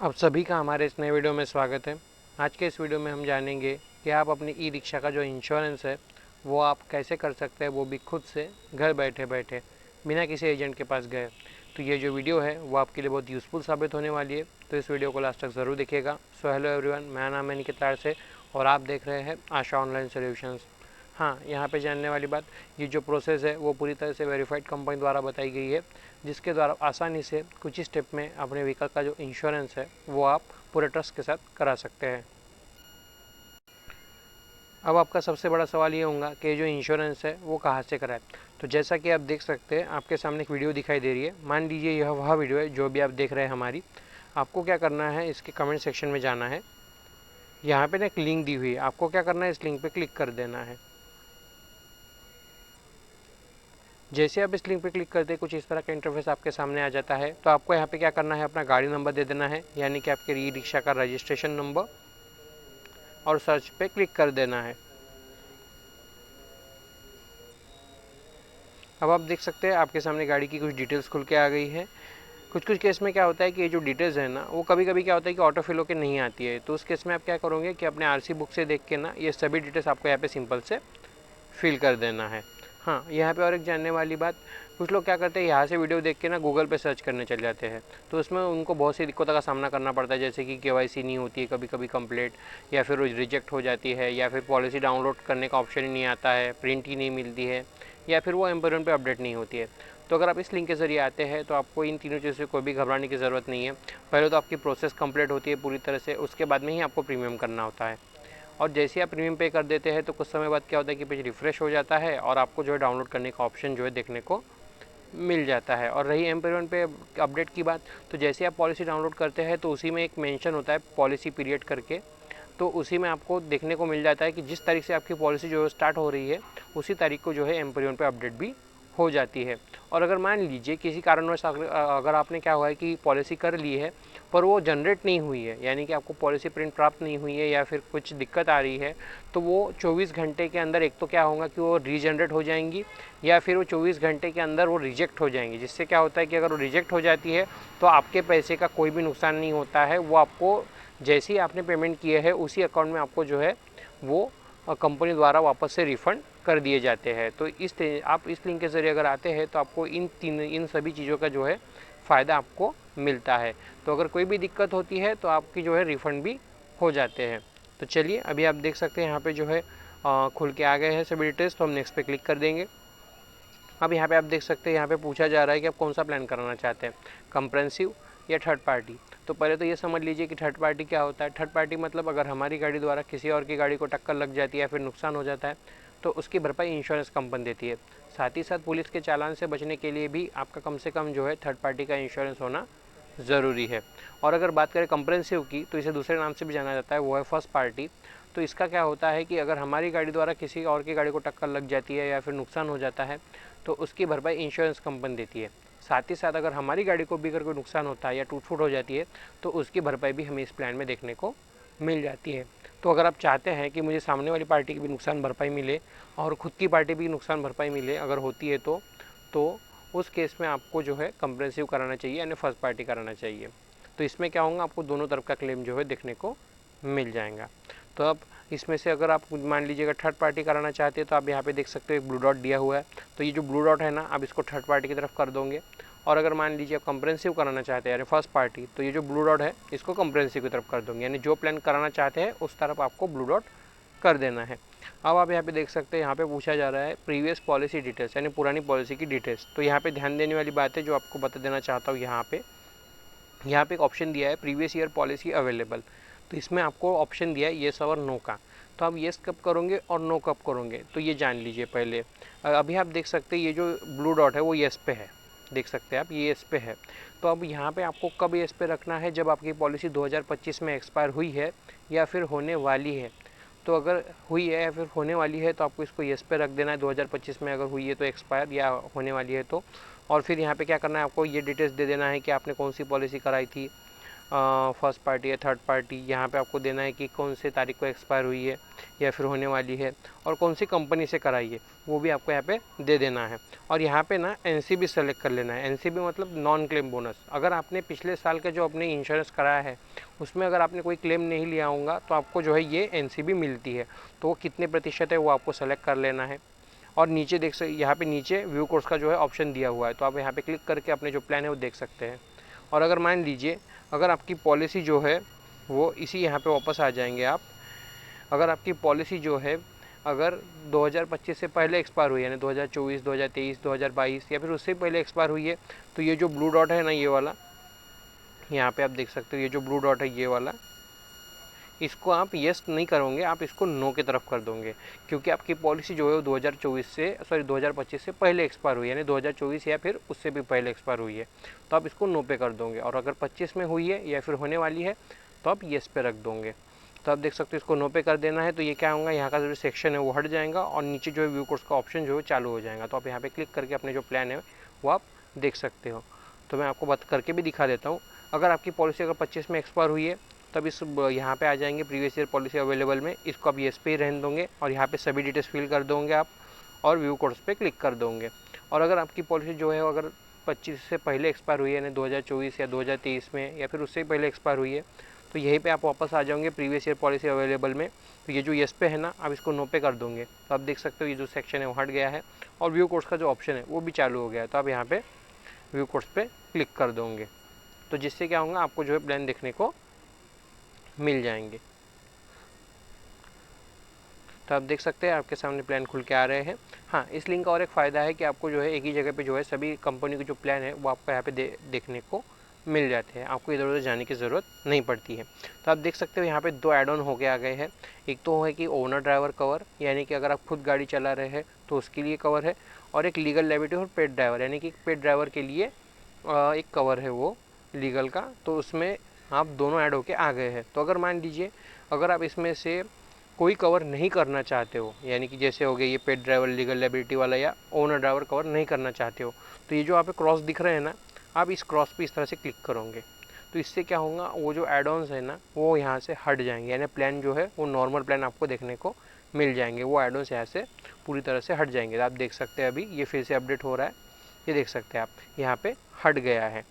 आप सभी का हमारे इस नए वीडियो में स्वागत है। आज के इस वीडियो में हम जानेंगे कि आप अपनी ई रिक्शा का जो इंश्योरेंस है वो आप कैसे कर सकते हैं, वो भी खुद से घर बैठे बैठे बिना किसी एजेंट के पास गए। तो ये जो वीडियो है वो आपके लिए बहुत यूज़फुल साबित होने वाली है, तो इस वीडियो को लास्ट तक ज़रूर देखिएगा। सो हेलो एवरीवन, मेरा नाम है निकित से और आप देख रहे हैं आशा ऑनलाइन सोल्यूशंस। हाँ, यहाँ पे जानने वाली बात, ये जो प्रोसेस है वो पूरी तरह से वेरीफाइड कंपनी द्वारा बताई गई है, जिसके द्वारा आसानी से कुछ ही स्टेप में अपने व्हीकल का जो इंश्योरेंस है वो आप पूरे ट्रस्ट के साथ करा सकते हैं। अब आपका सबसे बड़ा सवाल ये होगा कि जो इंश्योरेंस है वो कहाँ से कराएं। तो जैसा कि आप देख सकते हैं, आपके सामने एक वीडियो दिखाई दे रही है। मान लीजिए यह वह वीडियो है जो भी आप देख रहे हैं हमारी। आपको क्या करना है, इसके कमेंट सेक्शन में जाना है। यहाँ पे ना एक लिंक दी हुई है, आपको क्या करना है, इस लिंक पे क्लिक कर देना है। जैसे आप इस लिंक पे क्लिक करते हैं कुछ इस तरह का इंटरफेस आपके सामने आ जाता है। तो आपको यहाँ पे क्या करना है, अपना गाड़ी नंबर दे देना है, यानी कि आपके ई रिक्शा का रजिस्ट्रेशन नंबर, और सर्च पे क्लिक कर देना है। अब आप देख सकते हैं आपके सामने गाड़ी की कुछ डिटेल्स खुल के आ गई है। कुछ कुछ केस में क्या होता है कि ये जो डिटेल्स है ना, वो कभी कभी क्या होता है कि ऑटो फिल होकर नहीं आती है। तो उस केस में आप क्या करोगे कि अपने आरसी बुक से देख के ना ये सभी डिटेल्स आपको यहाँ पे सिंपल से फिल कर देना है। हाँ, यहाँ पे और एक जानने वाली बात, कुछ लोग क्या करते हैं, यहाँ से वीडियो देख के ना गूगल पे सर्च करने चले जाते हैं। तो उसमें उनको बहुत सी दिक्कतों का सामना करना पड़ता है, जैसे कि केवाईसी नहीं होती है कभी कभी कंप्लीट, या फिर रिजेक्ट हो जाती है, या फिर पॉलिसी डाउनलोड करने का ऑप्शन ही नहीं आता है, प्रिंट ही नहीं मिलती है, या फिर वो एम्पोरियम पे अपडेट नहीं होती है। तो अगर आप इस लिंक के ज़रिए आते हैं तो आपको इन तीनों चीज़ों से कोई भी घबराने की ज़रूरत नहीं है। पहले तो आपकी प्रोसेस कंप्लीट होती है पूरी तरह से, उसके बाद में ही आपको प्रीमियम करना होता है। और जैसे ही आप प्रीमियम पे कर देते हैं तो कुछ समय बाद क्या होता है कि पेज रिफ़्रेश हो जाता है और आपको जो है डाउनलोड करने का ऑप्शन जो है देखने को मिल जाता है। और रही एम पे अपडेट की बात, तो जैसे आप पॉलिसी डाउनलोड करते हैं तो उसी में एक मेंशन होता है पॉलिसी पीरियड करके। तो उसी में आपको देखने को मिल जाता है कि जिस तारीख से आपकी पॉलिसी जो है स्टार्ट हो रही है उसी तारीख को जो है एम पे अपडेट भी हो जाती है। और अगर मान लीजिए किसी कारणवश अगर आपने क्या हुआ है कि पॉलिसी कर ली है पर वो जनरेट नहीं हुई है, यानी कि आपको पॉलिसी प्रिंट प्राप्त नहीं हुई है या फिर कुछ दिक्कत आ रही है, तो वो 24 घंटे के अंदर एक तो क्या होगा कि वो रीजनरेट हो जाएंगी, या फिर वो 24 घंटे के अंदर वो रिजेक्ट हो जाएंगी। जिससे क्या होता है कि अगर वो रिजेक्ट हो जाती है तो आपके पैसे का कोई भी नुकसान नहीं होता है, वो आपको जैसे ही आपने पेमेंट किए है उसी अकाउंट में आपको जो है वो कंपनी द्वारा वापस से रिफ़ंड कर दिए जाते हैं। तो आप इस लिंक के ज़रिए अगर आते हैं तो आपको इन सभी चीज़ों का जो है फ़ायदा आपको मिलता है। तो अगर कोई भी दिक्कत होती है तो आपकी जो है रिफ़ंड भी हो जाते हैं। तो चलिए, अभी आप देख सकते हैं यहाँ पे जो है खुल के आ गए हैं सभी डिटेल्स। तो हम नेक्स्ट पे क्लिक कर देंगे। अब यहाँ पे आप देख सकते हैं, यहाँ पे पूछा जा रहा है कि आप कौन सा प्लान कराना चाहते हैं, कंप्रेहेंसिव या थर्ड पार्टी। तो पहले तो ये समझ लीजिए कि थर्ड पार्टी क्या होता है। थर्ड पार्टी मतलब अगर हमारी गाड़ी द्वारा किसी और की गाड़ी को टक्कर लग जाती है या फिर नुकसान हो जाता है तो उसकी भरपाई इंश्योरेंस कंपनी देती है। साथ ही साथ पुलिस के चालान से बचने के लिए भी आपका कम से कम जो है थर्ड पार्टी का इंश्योरेंस होना ज़रूरी है। और अगर बात करें कंप्रेहेंसिव की, तो इसे दूसरे नाम से भी जाना जाता है, वो है फर्स्ट पार्टी। तो इसका क्या होता है कि अगर हमारी गाड़ी द्वारा किसी और की गाड़ी को टक्कर लग जाती है या फिर नुकसान हो जाता है तो उसकी भरपाई इंश्योरेंस कंपनी देती है। साथ ही साथ अगर हमारी गाड़ी को भी अगर कोई नुकसान होता है या टूट फूट हो जाती है तो उसकी भरपाई भी हमें इस प्लान में देखने को मिल जाती है। तो अगर आप चाहते हैं कि मुझे सामने वाली पार्टी की भी नुकसान भरपाई मिले और ख़ुद की पार्टी भी नुकसान भरपाई मिले अगर होती है तो उस केस में आपको जो है कंप्रेहेंसिव कराना चाहिए, यानी फर्स्ट पार्टी कराना चाहिए। तो इसमें क्या होगा, आपको दोनों तरफ का क्लेम जो है देखने को मिल जाएगा। तो अब इसमें से अगर आप मान लीजिएगा थर्ड पार्टी कराना चाहते हैं तो आप यहाँ पे देख सकते हो एक ब्लू डॉट दिया हुआ है। तो ये जो ब्लू डॉट है ना, आप इसको थर्ड पार्टी की तरफ कर दोगे। और अगर मान लीजिए आप कंप्रेहेंसिव कराना चाहते हैं यानी फर्स्ट पार्टी, तो ये जो ब्लू डॉट है इसको कंप्रेहेंसिव की तरफ कर दोगे, यानी जो प्लान कराना चाहते हैं उस तरफ आपको ब्लू डॉट कर देना है। अब आप यहाँ पे देख सकते हैं, यहाँ पे पूछा जा रहा है प्रीवियस पॉलिसी डिटेल्स, यानी पुरानी पॉलिसी की डिटेल्स। तो यहाँ पे ध्यान देने वाली बात है जो आपको बता देना चाहता हूँ, यहाँ पे एक ऑप्शन दिया है प्रीवियस ईयर पॉलिसी अवेलेबल। तो इसमें आपको ऑप्शन दिया है येस और नो का। तो आप येस कब करोगे और नो कब करोगे तो ये जान लीजिए पहले। अभी आप देख सकते हैं ये जो ब्लू डॉट है वो येस पे है, देख सकते हैं आप, ये येस पे है। तो अब यहाँ पे आपको कब येस पे रखना है, जब आपकी पॉलिसी 2025 में एक्सपायर हुई है या फिर होने वाली है। तो अगर हुई है या फिर होने वाली है तो आपको इसको येस पे रख देना है। 2025 में अगर हुई है तो एक्सपायर, या होने वाली है तो। और फिर यहाँ पे क्या करना है, आपको ये डिटेल्स दे देना है कि आपने कौन सी पॉलिसी कराई थी, फर्स्ट पार्टी है, थर्ड पार्टी, यहाँ पे आपको देना है कि कौन से तारीख को एक्सपायर हुई है या फिर होने वाली है और कौन सी कंपनी से कराई है, वो भी आपको यहाँ पे दे देना है। और यहाँ पे ना एनसीबी सेलेक्ट कर लेना है। एनसीबी मतलब नॉन क्लेम बोनस। अगर आपने पिछले साल का जो अपने इंश्योरेंस कराया है उसमें अगर आपने कोई क्लेम नहीं लिया होगा तो आपको जो है ये एनसीबी मिलती है। तो वो कितने प्रतिशत है वो आपको सेलेक्ट कर लेना है। और नीचे देख सकते, यहाँ पे नीचे व्यू कोर्स का जो है ऑप्शन दिया हुआ है, तो आप यहाँ पे क्लिक करके अपने जो प्लान है वो देख सकते हैं। और अगर मान लीजिए अगर आपकी पॉलिसी जो है वो इसी यहाँ पे वापस आ जाएंगे आप, अगर आपकी पॉलिसी जो है अगर 2025 से पहले एक्सपायर हुई है, यानी 2024, 2023, 2022 या फिर उससे पहले एक्सपायर हुई है, तो ये जो ब्लू डॉट है ना, ये वाला यहाँ पे आप देख सकते हो, ये जो ब्लू डॉट है ये वाला, इसको आप यस नहीं करोगे, आप इसको नो की तरफ कर दोगे, क्योंकि आपकी पॉलिसी जो है वो 2025 से पहले एक्सपायर हुई है, यानी 2024 या फिर उससे भी पहले एक्सपायर हुई है, तो आप इसको नो पे कर दोगे। और अगर 25 में हुई है या फिर होने वाली है तो आप यस पे रख दोगे। तो आप देख सकते हो इसको नो पे कर देना है, तो ये क्या होगा, यहाँ का जो सेक्शन है वो हट जाएगा और नीचे जो है व्यू कोर्स का ऑप्शन जो है चालू हो जाएगा। तो आप यहाँ पे क्लिक करके अपने जो प्लान है वो आप देख सकते हो। तो मैं आपको बात करके भी दिखा देता हूँ। अगर आपकी पॉलिसी अगर 25 में एक्सपायर हुई है तब इस यहाँ पे आ जाएंगे प्रीवियस ईयर पॉलिसी अवेलेबल में, इसको आप येस पे ही रहने दोगे और यहाँ पे सभी डिटेल्स फिल कर दोगे आप और व्यू कोर्स पे क्लिक कर दोगे। और अगर आपकी पॉलिसी जो है अगर 25 से पहले एक्सपायर हुई है, यानी 2024 या 2023 में या फिर उससे पहले एक्सपायर हुई है, तो यहीं पे आप वापस आ जाओगे प्रीवियस ईयर पॉलिसी अवेलेबल में। तो ये जो येस पे है ना, आप इसको नो पे कर दोगे, तो आप देख सकते हो ये जो सेक्शन है वो हट गया है और व्यू कोर्स का जो ऑप्शन है वो भी चालू हो गया है। तो आप यहाँ पे व्यू कोर्स पे क्लिक कर दोगे, तो जिससे क्या होगा, आपको जो है प्लान देखने को मिल जाएंगे। तो आप देख सकते हैं आपके सामने प्लान खुल के आ रहे हैं। हाँ, इस लिंक का और एक फ़ायदा है कि आपको जो है एक ही जगह पे जो है सभी कंपनी के जो प्लान है वो आपको यहाँ पे देखने को मिल जाते हैं, आपको इधर उधर जाने की ज़रूरत नहीं पड़ती है। तो आप देख सकते हो यहाँ पे दो एड ऑन होके आ गए हैं। एक तो है कि ओनर ड्राइवर कवर, यानी कि अगर आप खुद गाड़ी चला रहे हैं तो उसके लिए कवर है, और एक लीगल लायबिलिटी और पेड ड्राइवर, यानी कि पेड ड्राइवर के लिए एक कवर है वो लीगल का, तो उसमें आप दोनों ऐड होके आ गए हैं। तो अगर मान लीजिए अगर आप इसमें से कोई कवर नहीं करना चाहते हो, यानी कि जैसे हो गया ये पेड ड्राइवर लीगल लायबिलिटी वाला या ओनर ड्राइवर कवर नहीं करना चाहते हो, तो ये जो आप क्रॉस दिख रहे हैं ना, आप इस क्रॉस पे इस तरह से क्लिक करोगे, तो इससे क्या होगा, वो जो एड ऑन्स है ना वो यहाँ से हट जाएंगे, यानी प्लान जो है वो नॉर्मल प्लान आपको देखने को मिल जाएंगे, वो एड ऑन्स यहाँ से पूरी तरह से हट जाएंगे। तो आप देख सकते हैं अभी ये फिर से अपडेट हो रहा है, ये देख सकते हैं आप यहाँ पे हट गया है।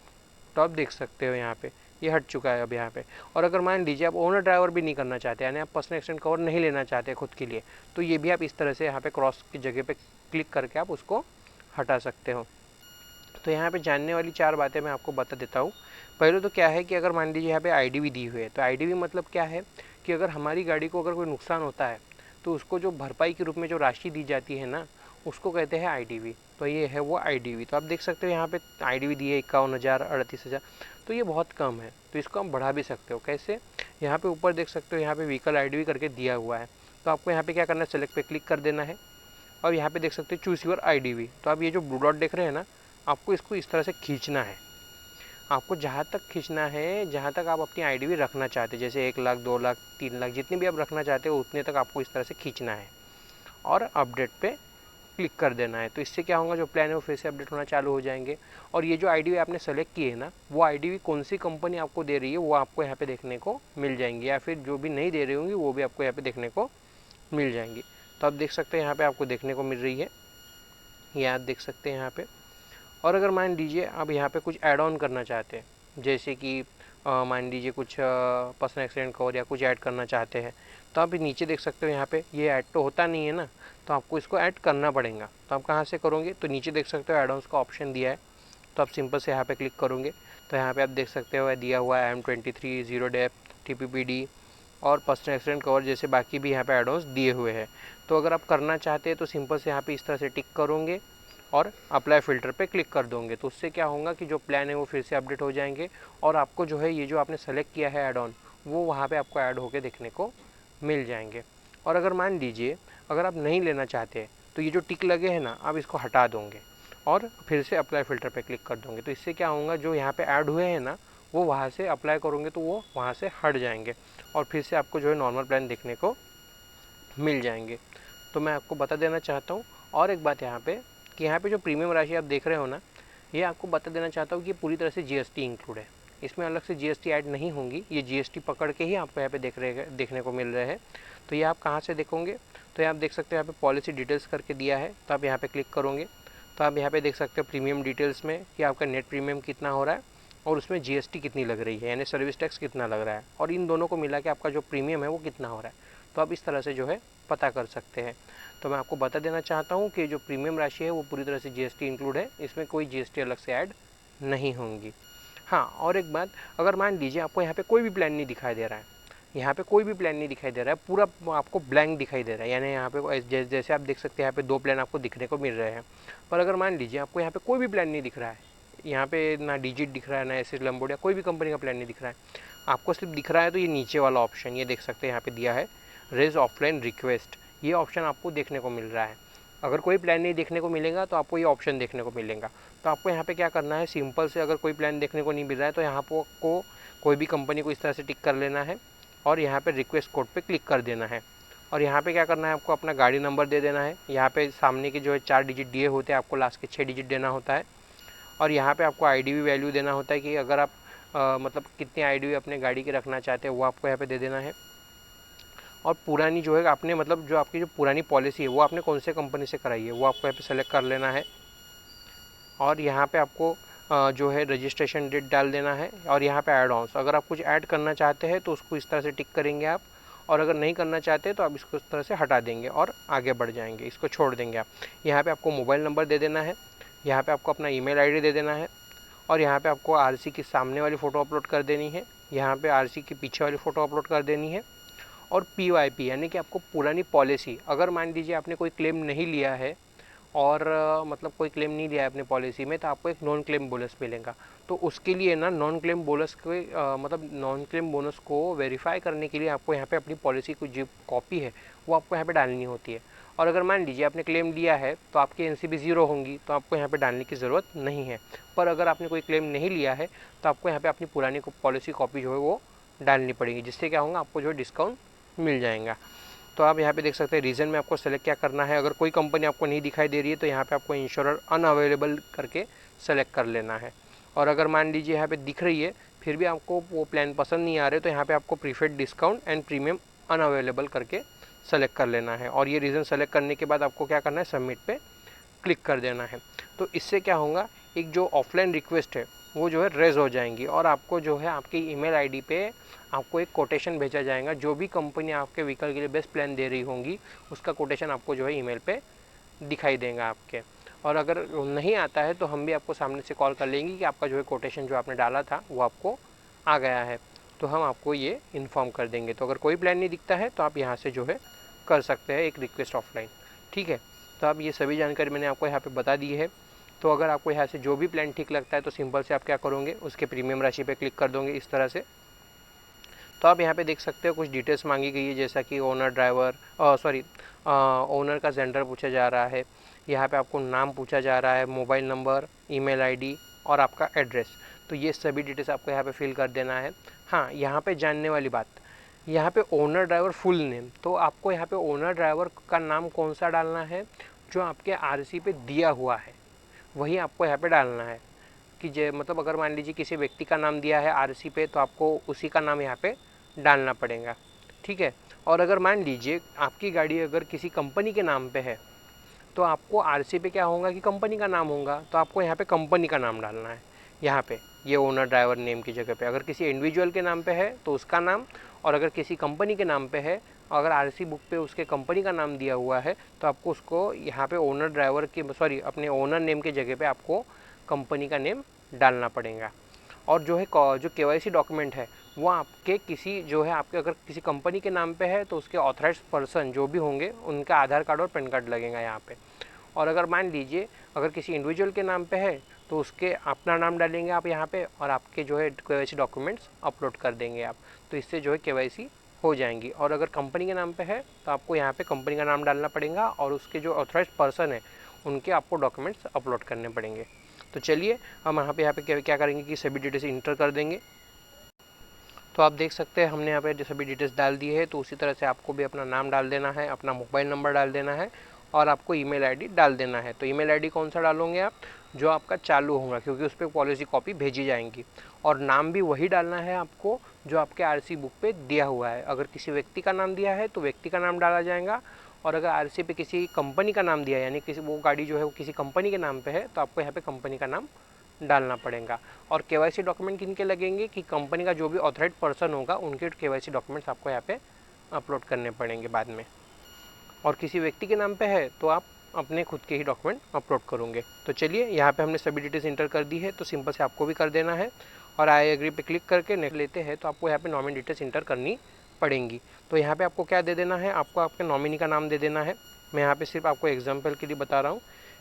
तो आप देख सकते हो यहाँ पे ये हट चुका है अब यहाँ पे। और अगर मान लीजिए आप ओनर ड्राइवर भी नहीं करना चाहते, यानी आप पर्सनल एक्सीडेंट कवर नहीं लेना चाहते खुद के लिए, तो ये भी आप इस तरह से यहाँ पे क्रॉस की जगह पे क्लिक करके आप उसको हटा सकते हो। तो यहाँ पे जानने वाली 4 बातें मैं आपको बता देता हूँ। पहले तो क्या है कि अगर मान लीजिए यहाँ पे आईडीवी दी हुई है, तो आईडीवी मतलब क्या है कि अगर हमारी गाड़ी को अगर कोई नुकसान होता है तो उसको जो भरपाई के रूप में जो राशि दी जाती है ना, उसको कहते हैं आईडीवी। तो ये है वो आईडीवी। तो आप देख सकते हो यहाँ पे आईडीवी दी है 51,000, 38,000, तो ये बहुत कम है, तो इसको हम बढ़ा भी सकते हो। कैसे, यहाँ पे ऊपर देख सकते हो यहाँ पे व्हीकल आईडीवी करके दिया हुआ है, तो आपको यहाँ पे क्या करना है, सेलेक्ट पे क्लिक कर देना है और यहाँ पे देख सकते हो चूज योर आईडीवी। तो आप ये जो ब्लू डॉट देख रहे हैं ना, आपको इसको इस तरह से खींचना है, आपको जहाँ तक खींचना है जहाँ तक आप अपनी आईडीवी रखना चाहते हैं, जैसे 1 लाख, 2 लाख, 3 लाख, जितनी भी आप रखना चाहते हो उतने तक आपको इस तरह से खींचना है और अपडेट पे क्लिक कर देना है। तो इससे क्या होगा, जो प्लान है वो फिर से अपडेट होना चालू हो जाएंगे। और ये जो आईडीवी आपने सेलेक्ट की है ना, वो आईडीवी कौन सी कंपनी आपको दे रही है वो आपको यहाँ पे देखने को मिल जाएंगी, या फिर जो भी नहीं दे रही होंगी वो भी आपको यहाँ पे देखने को मिल जाएंगी। तो आप देख सकते हैं यहाँ पे आपको देखने को मिल रही है, ये आप देख सकते हैं यहाँ पे। और अगर मान लीजिए आप यहाँ पे कुछ ऐड ऑन करना चाहते हैं, जैसे कि मान लीजिए कुछ पर्सनल एक्सीडेंट कवर या कुछ ऐड करना चाहते हैं, तो आप नीचे देख सकते हो यहाँ पे ये ऐड तो होता नहीं है ना, तो आपको इसको ऐड करना पड़ेगा। तो आप कहाँ से करोगे, तो नीचे देख सकते हो ऐड ऑन्स का ऑप्शन दिया है, तो आप सिंपल से यहाँ पे क्लिक करोगे, तो यहाँ पे आप देख सकते हो दिया हुआ है M23, जीरो डेप, TPPD और पर्सनल एक्सीडेंट कवर जैसे बाकी भी यहाँ पे ऐड ऑन्स दिए हुए हैं। तो अगर आप करना चाहते हैं तो सिंपल से यहाँ पे इस तरह से टिक करोगे और अप्लाई फ़िल्टर पे क्लिक कर दोगे, तो उससे क्या होगा कि जो प्लान है वो फिर से अपडेट हो जाएंगे और आपको जो है ये जो आपने सेलेक्ट किया है ऐड ऑन, वो वहाँ पे आपको ऐड होके देखने को मिल जाएंगे। और अगर मान लीजिए अगर आप नहीं लेना चाहते तो ये जो टिक लगे हैं ना, आप इसको हटा दोगे और फिर से अप्लाई फ़िल्टर पे क्लिक कर दोगे, तो इससे क्या होगा, जो यहाँ पे ऐड हुए हैं ना वो वहाँ से अप्लाई करोगे तो वो वहाँ से हट जाएंगे और फिर से आपको जो है नॉर्मल प्लान देखने को मिल जाएंगे। तो मैं आपको बता देना चाहता हूँ और एक बात यहाँ पे कि यहाँ पे जो प्रीमियम राशि आप देख रहे हो ना, ये आपको बता देना चाहता हूँ कि पूरी तरह से जीएसटी इंक्लूड है। इसमें अलग से जीएसटी ऐड नहीं होंगी, ये जीएसटी पकड़ के ही आपको यहाँ पे देखने को मिल रहे हैं। तो ये आप कहाँ से देखोगे, तो आप देख सकते हो यहाँ पे पॉलिसी डिटेल्स करके दिया है, तो आप यहाँ पे क्लिक करोगे तो आप यहाँ पे देख सकते हो प्रीमियम डिटेल्स में कि आपका नेट प्रीमियम कितना हो रहा है और उसमें जीएसटी कितनी लग रही है, यानी सर्विस टैक्स कितना लग रहा है, और इन दोनों को मिला के आपका जो प्रीमियम है वो कितना हो रहा है। तो आप इस तरह से जो है पता कर सकते हैं। तो मैं आपको बता देना चाहता हूँ कि जो प्रीमियम राशि है वो पूरी तरह से जीएसटी इंक्लूड है, इसमें कोई जीएसटी अलग से ऐड नहीं होंगी। हाँ, और एक बात, अगर मान लीजिए आपको यहाँ पे कोई भी प्लान नहीं दिखाई दे रहा है, यहाँ पे कोई भी प्लान नहीं दिखाई दे रहा है, पूरा आपको ब्लैंक दिखाई दे रहा है, यानी यहाँ पे जैसे आप देख सकते हैं यहाँ पे 2 प्लान आपको दिखने को मिल रहे हैं, पर अगर मान लीजिए आपको यहाँ पे कोई भी प्लान नहीं दिख रहा है, यहाँ पे ना डिजिट दिख रहा है, ना एसएस लंबोर्ड या कोई भी कंपनी का प्लान नहीं दिख रहा है, आपको सिर्फ दिख रहा है, तो ये नीचे वाला ऑप्शन ये देख सकते हैं यहाँ पे दिया है रेज ऑफलाइन रिक्वेस्ट, ये ऑप्शन आपको देखने को मिल रहा है। अगर कोई प्लान नहीं देखने को मिलेगा तो आपको ये ऑप्शन देखने को मिलेगा। तो आपको यहाँ पे क्या करना है, सिंपल से अगर कोई प्लान देखने को नहीं मिल रहा है तो यहाँ पर आपको कोई भी कंपनी को इस तरह से टिक कर लेना है और यहाँ पे रिक्वेस्ट कोड पे क्लिक कर देना है, और यहाँ पे क्या करना है, आपको अपना गाड़ी नंबर दे देना है। यहाँ पे सामने के जो है 4 डिजिट दिए होते हैं, आपको लास्ट के 6 डिजिट देना होता है, और यहाँ पे आपको आईडीवी वैल्यू देना होता है कि अगर आप मतलब कितनी आईडीवी अपने गाड़ी की रखना चाहते हैं वो आपको यहाँ पे दे देना है। और पुरानी जो है आपने मतलब जो आपकी जो पुरानी पॉलिसी है वो आपने कौन से कंपनी से कराई है वो आपको यहाँ पे सेलेक्ट कर लेना है, और यहाँ पे आपको जो है रजिस्ट्रेशन डेट डाल देना है, और यहाँ पे ऐड ऑन्स, अगर आप कुछ ऐड करना चाहते हैं तो उसको इस तरह से टिक करेंगे आप, और अगर नहीं करना चाहते तो आप इसको इस तरह से हटा देंगे और आगे बढ़ जाएंगे, इसको छोड़ देंगे आप। यहाँ पे आपको मोबाइल नंबर दे देना है, यहाँ पे आपको अपना ईमेल आईडी दे देना है, और यहाँ पे आपको आरसी की सामने वाली फ़ोटो अपलोड कर देनी है, यहाँ पे आरसी की पीछे वाली फ़ोटो अपलोड कर देनी है, और पीवाईपी यानी कि आपको पुरानी पॉलिसी, अगर मान लीजिए आपने कोई क्लेम नहीं लिया है और मतलब कोई क्लेम नहीं लिया है अपनी पॉलिसी में, तो आपको एक नॉन क्लेम बोनस मिलेगा। तो उसके लिए ना नॉन क्लेम बोनस के मतलब नॉन क्लेम बोनस को वेरीफाई करने के लिए आपको यहाँ पे अपनी पॉलिसी की जो कॉपी है वो आपको यहाँ पे डालनी होती है। और अगर मान लीजिए आपने क्लेम लिया है तो आपकी एनसीबी 0 होंगी, तो आपको यहाँ पे डालने की ज़रूरत नहीं है। पर अगर आपने कोई क्लेम नहीं लिया है तो आपको यहाँ पे अपनी पुरानी पॉलिसी कॉपी जो है वो डालनी पड़ेगी, जिससे क्या होगा, आपको जो है डिस्काउंट मिल जाएगा। तो आप यहाँ पे देख सकते हैं रीज़न में आपको सेलेक्ट क्या करना है। अगर कोई कंपनी आपको नहीं दिखाई दे रही है तो यहाँ पे आपको इंश्योरर अनअवेलेबल करके सेलेक्ट कर लेना है। और अगर मान लीजिए यहाँ पे दिख रही है फिर भी आपको वो प्लान पसंद नहीं आ रहे, तो यहाँ पे आपको preferred discount and premium unavailable करके सेलेक्ट कर लेना है, और ये रीज़न सेलेक्ट करने के बाद आपको क्या करना है, सबमिट पे क्लिक कर देना है। तो इससे क्या होगा, एक जो ऑफलाइन रिक्वेस्ट है वो जो है रेज हो जाएंगी, और आपको जो है आपकी ईमेल आईडी पे आपको एक कोटेशन भेजा जाएगा। जो भी कंपनी आपके व्हीकल के लिए बेस्ट प्लान दे रही होंगी उसका कोटेशन आपको जो है ईमेल पे दिखाई देगा आपके। और अगर नहीं आता है तो हम भी आपको सामने से कॉल कर लेंगे कि आपका जो है कोटेशन जो आपने डाला था वो आपको आ गया है, तो हम आपको ये इन्फॉर्म कर देंगे। तो अगर कोई प्लान नहीं दिखता है तो आप यहाँ से जो है कर सकते हैं एक रिक्वेस्ट ऑफलाइन, ठीक है। तो अब ये सभी जानकारी मैंने आपको यहाँ पे बता दी है। तो अगर आपको यहाँ से जो भी प्लान ठीक लगता है तो सिंपल से आप क्या करोगे, उसके प्रीमियम राशि पे क्लिक कर दोगे इस तरह से। तो आप यहाँ पे देख सकते हो कुछ डिटेल्स मांगी गई है, जैसा कि ओनर ड्राइवर ओनर का जेंडर पूछा जा रहा है, यहाँ पे आपको नाम पूछा जा रहा है, मोबाइल नंबर, ईमेल आईडी और आपका एड्रेस। तो ये सभी डिटेल्स आपको यहाँ पे फिल कर देना है। हाँ, यहाँ पे जानने वाली बात, यहाँ पे ओनर ड्राइवर फुल नेम, तो आपको यहाँ पे ओनर ड्राइवर का नाम कौन सा डालना है, जो आपके आरसी पे दिया हुआ है वही आपको यहाँ पे डालना है। कि मतलब अगर मान लीजिए किसी व्यक्ति का नाम दिया है आरसी पे तो आपको उसी का नाम यहाँ पे डालना पड़ेगा, ठीक है। और अगर मान लीजिए आपकी गाड़ी अगर किसी कंपनी के नाम पे है तो आपको आरसी पे क्या होगा कि कंपनी का नाम होगा, तो आपको यहाँ पे कंपनी का नाम डालना है यहाँ पे, ये ओनर ड्राइवर नेम की जगह पे। अगर किसी इंडिविजुअल के नाम पे है तो उसका नाम, और अगर किसी कंपनी के नाम पे है, अगर आरसी बुक पे उसके कंपनी का नाम दिया हुआ है तो आपको उसको यहाँ पे ओनर ड्राइवर के अपने ओनर नेम के जगह पे आपको कंपनी का नेम डालना पड़ेगा। और जो है जो केवाईसी डॉक्यूमेंट है वो आपके किसी जो है आपके अगर किसी कंपनी के नाम पे है तो उसके ऑथराइज्ड पर्सन जो भी होंगे उनका आधार कार्ड और पैन कार्ड लगेगा यहाँ पे। और अगर मान लीजिए अगर किसी इंडिविजुअल के नाम पे है तो उसके अपना नाम डालेंगे आप यहाँ पे, और आपके जो है केवाईसी डॉक्यूमेंट्स अपलोड कर देंगे आप, तो इससे जो है केवाईसी हो जाएंगी। और अगर कंपनी के नाम पे है तो आपको यहाँ पे कंपनी का नाम डालना पड़ेगा, और उसके जो ऑथराइज्ड पर्सन है उनके आपको डॉक्यूमेंट्स अपलोड करने पड़ेंगे। तो चलिए हम यहाँ पे क्या करेंगे कि सभी डिटेल्स इंटर कर देंगे। तो आप देख सकते हैं हमने यहाँ पे सभी डिटेल्स डाल दी है। तो उसी तरह से आपको भी अपना नाम डाल देना है, अपना मोबाइल नंबर डाल देना है, और आपको ईमेल आईडी डाल देना है। तो ईमेल आईडी कौन सा डालोगे आप, जो आपका चालू होगा, क्योंकि उस पर पॉलिसी कॉपी भेजी जाएंगी। और नाम भी वही डालना है आपको जो आपके आरसी बुक पे दिया हुआ है। अगर किसी व्यक्ति का नाम दिया है तो व्यक्ति का नाम डाला जाएगा, और अगर आरसी पे किसी कंपनी का नाम दिया है, यानी किसी वो गाड़ी जो है वो किसी कंपनी के नाम पे है, तो आपको यहाँ पे कंपनी का नाम डालना पड़ेगा। और केवाईसी डॉक्यूमेंट किनके लगेंगे कि कंपनी का जो भी ऑथराइज्ड पर्सन होगा उनके केवाईसी डॉक्यूमेंट्स आपको यहाँ पे अपलोड करने पड़ेंगे बाद में। और किसी व्यक्ति के नाम पे है तो आप अपने खुद के ही डॉक्यूमेंट अपलोड करोगे। तो चलिए, यहाँ पे हमने सभी डिटेल्स इंटर कर दी है, तो सिंपल से आपको भी कर देना है। और आई एग्री पे क्लिक करके नेक्स्ट लेते हैं, तो आपको यहाँ पे नॉमिनी डिटेल्स इंटर करनी पड़ेंगी। तो यहाँ पे आपको क्या दे देना है, आपको आपके नॉमिनी का नाम दे देना है। मैं यहाँ पे सिर्फ आपको एग्जाम्पल के लिए बता रहा हूँ।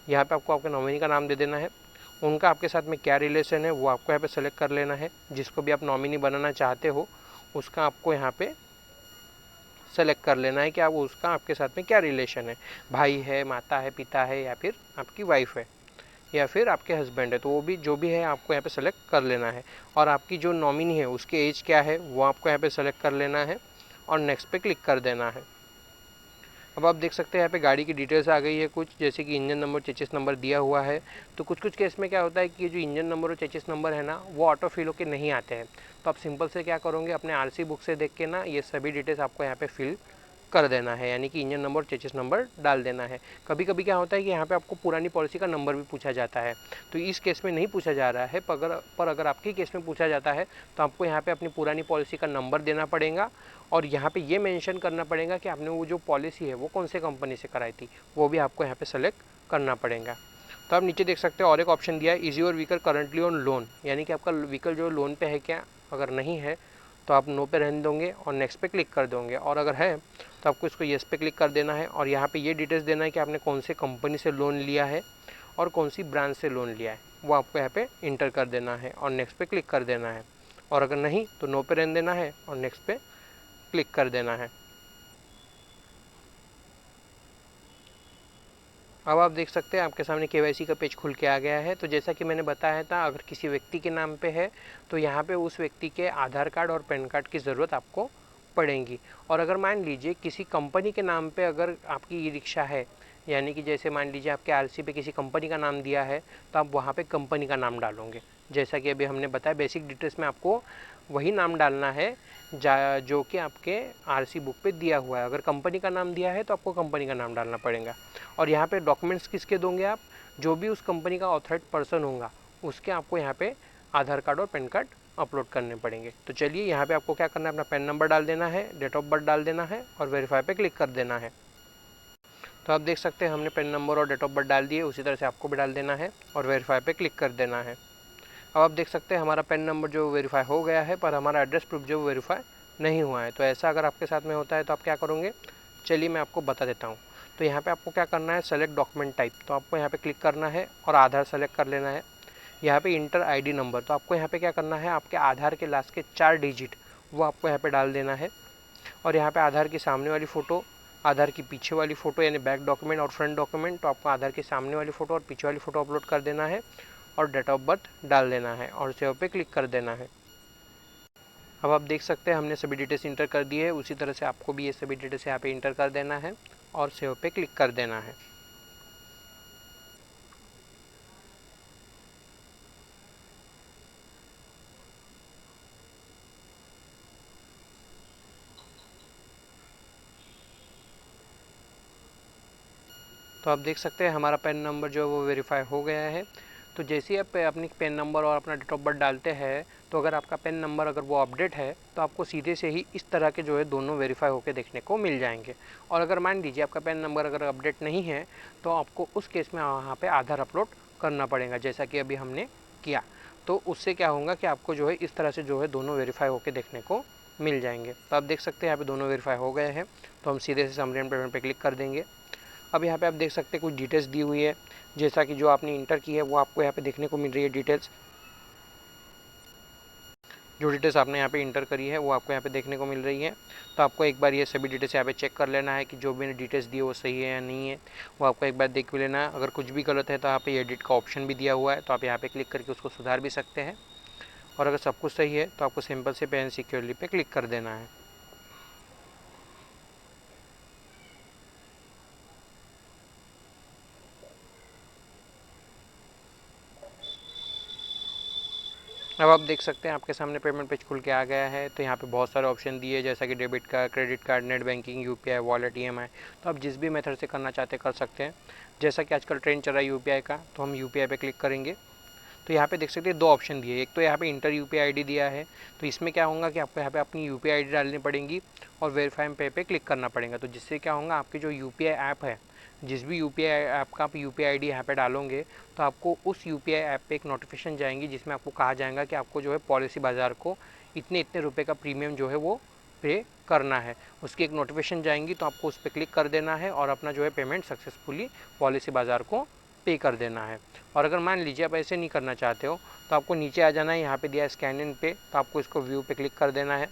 यहाँ पे आपको आपके नॉमिनी का नाम दे देना है। उनका आपके साथ में क्या रिलेशन है वो आपको यहाँ पे सेलेक्ट कर लेना है। जिसको भी आप नॉमिनी बनाना चाहते हो उसका आपको यहाँ पे सेलेक्ट कर लेना है कि आप उसका आपके साथ में क्या रिलेशन है, भाई है, माता है, पिता है, या फिर आपकी वाइफ है, या फिर आपके हस्बैंड है। तो वो भी जो भी है आपको यहाँ पे सेलेक्ट कर लेना है। और आपकी जो नॉमिनी है उसकी एज क्या है वो आपको यहाँ पे सेलेक्ट कर लेना है और नेक्स्ट पे क्लिक कर देना है। अब आप देख सकते हैं यहाँ पे गाड़ी की डिटेल्स आ गई है कुछ, जैसे कि इंजन नंबर, चेसिस नंबर दिया हुआ है। तो कुछ कुछ केस में क्या होता है कि ये जो इंजन नंबर और चेसिस नंबर है ना वो ऑटो फिल होके नहीं आते हैं। तो आप सिंपल से क्या करोगे, अपने आरसी बुक से देख के ना ये सभी डिटेल्स आपको यहाँ पे फिल कर देना है, यानी कि इंजन नंबर, चेसिस नंबर डाल देना है। कभी कभी क्या होता है कि यहाँ पे आपको पुरानी पॉलिसी का नंबर भी पूछा जाता है, तो इस केस में नहीं पूछा जा रहा है। पर अगर आपके केस में पूछा जाता है तो आपको यहाँ पे अपनी पुरानी पॉलिसी का नंबर देना पड़ेगा, और यहाँ पे ये मेंशन करना पड़ेगा कि आपने वो जो पॉलिसी है वो कौन से कंपनी से कराई थी, वो भी आपको यहाँ पे सेलेक्ट करना पड़ेगा। तो आप नीचे देख सकते हो और एक ऑप्शन दिया है, is your vehicle currently on loan, यानी कि आपका व्हीकल जो लोन पे है क्या। अगर नहीं है तो आप नो पे रहने दोगे और नेक्स्ट पे क्लिक कर दोगे, और अगर है तो आपको इसको येस पे क्लिक कर देना है। और यहाँ पे ये डिटेल्स देना है कि आपने कौन से कंपनी से लोन लिया है और कौन सी ब्रांच से लोन लिया है, वो आपको यहाँ पे इंटर कर देना है और नेक्स्ट पे क्लिक कर देना है। और अगर नहीं तो नो पे रहने देना है और नेक्स्ट पे क्लिक कर देना है। अब आप देख सकते हैं आपके सामने केवाईसी का पेज खुल के आ गया है। तो जैसा कि मैंने बताया था, अगर किसी व्यक्ति के नाम पे है तो यहाँ पे उस व्यक्ति के आधार कार्ड और पैन कार्ड की ज़रूरत आपको पड़ेगी। और अगर मान लीजिए किसी कंपनी के नाम पे अगर आपकी ई रिक्शा है, यानी कि जैसे मान लीजिए आपके आरसी पे किसी कंपनी का नाम दिया है, तो आप वहाँ पे कंपनी का नाम डालोगे। जैसा कि अभी हमने बताया, बेसिक डिटेल्स में आपको वही नाम डालना है जो कि आपके आरसी बुक पे दिया हुआ है। अगर कंपनी का नाम दिया है तो आपको कंपनी का नाम डालना पड़ेगा। और यहाँ पे डॉक्यूमेंट्स किसके दोगे आप, जो भी उस कंपनी का ऑथराइज्ड पर्सन होगा उसके आपको यहाँ पे आधार कार्ड और पैन कार्ड अपलोड करने पड़ेंगे। तो चलिए, यहाँ पे आपको क्या करना है, अपना पैन नंबर डाल देना है, डेट ऑफ बर्थ डाल देना है और वेरीफाई पे क्लिक कर देना है। तो आप देख सकते हैं हमने पैन नंबर और डेट ऑफ बर्थ डाल दिए, उसी तरह से आपको भी डाल देना है और वेरीफाई पे क्लिक कर देना है। अब आप देख सकते हैं हमारा पैन नंबर जो वेरीफाई हो गया है, पर हमारा एड्रेस प्रूफ जो वेरीफाई नहीं हुआ है। तो ऐसा अगर आपके साथ में होता है तो आप क्या करोगे, चलिए मैं आपको बता देता हूँ। तो यहाँ पे आपको क्या करना है, सेलेक्ट डॉक्यूमेंट टाइप, तो आपको यहाँ पे क्लिक करना है और आधार सेलेक्ट कर लेना है। यहाँ पे इंटर आईडी नंबर, तो आपको यहाँ पे क्या करना है, आपके आधार के लास्ट के 4 डिजिट वो आपको यहाँ पे डाल देना है। और यहाँ पे आधार की सामने वाली फ़ोटो, आधार की पीछे वाली फ़ोटो, यानी बैक डॉक्यूमेंट और फ्रंट डॉक्यूमेंट, तो आपको आधार की सामने वाली फ़ोटो और पीछे वाली फ़ोटो अपलोड कर देना है और डेट ऑफ बर्थ डाल देना है और सेव पे क्लिक कर देना है। अब आप देख सकते हैं हमने सभी डिटेल्स इंटर कर दी है, उसी तरह से आपको भी ये सभी डिटेल्स यहाँ पे इंटर कर देना है और सेव पे क्लिक कर देना है। तो आप देख सकते हैं हमारा पैन नंबर जो है वो वेरीफाई हो गया है। तो जैसे ही आप अपनी पैन नंबर और अपना डेट ऑफ बर्थ डालते हैं, तो अगर आपका पैन नंबर अगर वो अपडेट है तो आपको सीधे से ही इस तरह के जो है दोनों वेरीफाई होकर देखने को मिल जाएंगे। और अगर मान लीजिए आपका पैन नंबर अगर अपडेट नहीं है तो आपको उस केस में वहाँ पे आधार अपलोड करना पड़ेगा, जैसा कि अभी हमने किया। तो उससे क्या होगा कि आपको जो है इस तरह से जो है दोनों वेरीफाई होकर देखने को मिल जाएंगे। तो आप देख सकते हैं यहाँ पे दोनों वेरीफाई हो गए हैं। तो हम सीधे से समरी एंड पेमेंट पे क्लिक कर देंगे। अब यहाँ पे आप देख सकते हैं कुछ डिटेल्स दी हुई है, जैसा कि जो आपने इंटर की है वो आपको यहाँ पे देखने को मिल रही है। डिटेल्स जो डिटेल्स आपने यहाँ पे इंटर करी है वो आपको यहाँ पे देखने को मिल रही है। तो आपको एक बार ये सभी डिटेल्स यहाँ पे चेक कर लेना है कि जो भी डिटेल्स दी है वो सही है या नहीं है, वो आपको एक बार देख भी लेना है। अगर कुछ भी गलत है तो यहाँ पे एडिट का ऑप्शन भी दिया हुआ है, तो आप यहाँ पे क्लिक करके उसको सुधार भी सकते हैं। और अगर सब कुछ सही है तो आपको सिंपल से पे एंड सिक्योरली पे क्लिक कर देना है। अब आप देख सकते हैं आपके सामने पेमेंट पेज खुल के आ गया है। तो यहाँ पे बहुत सारे ऑप्शन दिए जैसा कि debit card, credit card, net banking, UPI, wallet, EMI. तो आप जिस भी मेथड से करना चाहते हैं कर सकते हैं। जैसा कि आजकल ट्रेंड चल रहा है यूपीआई का, तो हम यूपीआई पे क्लिक करेंगे। तो यहाँ पे देख सकते हैं दो ऑप्शन दिए, एक तो यहाँ पे इंटर यूपीआई आईडी दिया है। तो इसमें क्या होगा कि आपको यहाँ पे अपनी यूपीआई आईडी डालनी पड़ेगी और वेरीफाई पे क्लिक करना पड़ेगा। तो जिससे क्या होगा, आपकी जो यूपीआई ऐप है, जिस भी यूपीआई ऐप का आप यूपीआई आईडी यहाँ पे डालोगे तो आपको उस यूपीआई ऐप पे एक नोटिफिकेशन जाएंगी जिसमें आपको कहा जाएगा कि आपको जो है पॉलिसी बाज़ार को इतने इतने रुपए का प्रीमियम जो है वो पे करना है। उसकी एक नोटिफिकेशन जाएंगी, तो आपको उस पर क्लिक कर देना है और अपना जो है पेमेंट सक्सेसफुली पॉलिसी बाज़ार को पे कर देना है। और अगर मान लीजिए आप ऐसे नहीं करना चाहते हो तो आपको नीचे आ जाना है, यहाँ पे दिया है स्कैन इन पे, तो आपको इसको व्यू पे क्लिक कर देना है।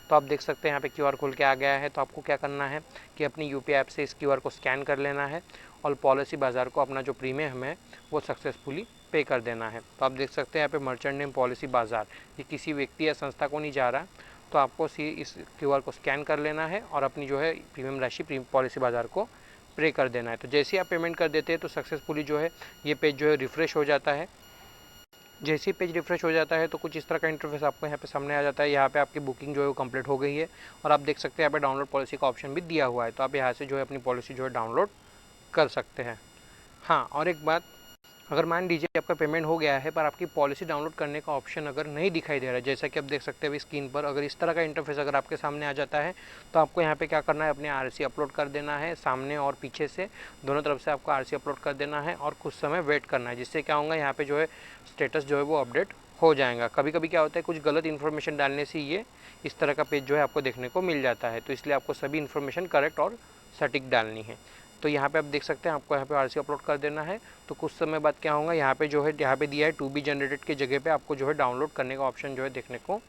तो आप देख सकते हैं यहाँ पे क्यूआर खुल के आ गया है। तो आपको क्या करना है कि अपनी यूपीआई ऐप से इस क्यूआर को स्कैन कर लेना है और पॉलिसी बाज़ार को अपना जो प्रीमियम है वो सक्सेसफुली पे कर देना है। तो आप देख सकते हैं यहाँ पे मर्चेंट नेम पॉलिसी बाज़ार, ये किसी व्यक्ति या संस्था को नहीं जा रहा। तो आपको इस क्यूआर को स्कैन कर लेना है और अपनी जो है प्रीमियम राशि पॉलिसी बाज़ार को पे कर देना है। तो जैसे ही आप पेमेंट कर देते हैं तो सक्सेसफुली जो है ये पेज जो है रिफ्रेश हो जाता है। जैसे ही पेज रिफ्रेश हो जाता है तो कुछ इस तरह का इंटरफेस आपको यहाँ पे सामने आ जाता है। यहाँ पे आपकी बुकिंग जो है वो कंप्लीट हो गई है और आप देख सकते हैं यहाँ पे डाउनलोड पॉलिसी का ऑप्शन भी दिया हुआ है। तो आप यहाँ से जो है अपनी पॉलिसी जो है डाउनलोड कर सकते हैं। हाँ, और एक बात, अगर मान लीजिए आपका पेमेंट हो गया है पर आपकी पॉलिसी डाउनलोड करने का ऑप्शन अगर नहीं दिखाई दे रहा है, जैसा कि आप देख सकते हैं अभी स्क्रीन पर, अगर इस तरह का इंटरफेस अगर आपके सामने आ जाता है तो आपको यहाँ पे क्या करना है, अपने आरसी अपलोड कर देना है। सामने और पीछे से दोनों तरफ से आपको आरसी अपलोड कर देना है और कुछ समय वेट करना है, जिससे क्या होगा यहाँ पे जो है स्टेटस जो है वो अपडेट हो जाएगा। कभी कभी क्या होता है, कुछ गलत इन्फॉर्मेशन डालने से ये इस तरह का पेज जो है आपको देखने को मिल जाता है। तो इसलिए आपको सभी इन्फॉर्मेशन करेक्ट और सटीक डालनी है। तो यहाँ पे आप देख सकते हैं आपको यहाँ पे आरसी अपलोड कर देना है। तो कुछ समय बाद क्या होगा, यहाँ पे जो है यहाँ पे दिया है टू बी जनरेटेड की जगह पे आपको जो है डाउनलोड करने का ऑप्शन जो है देखने को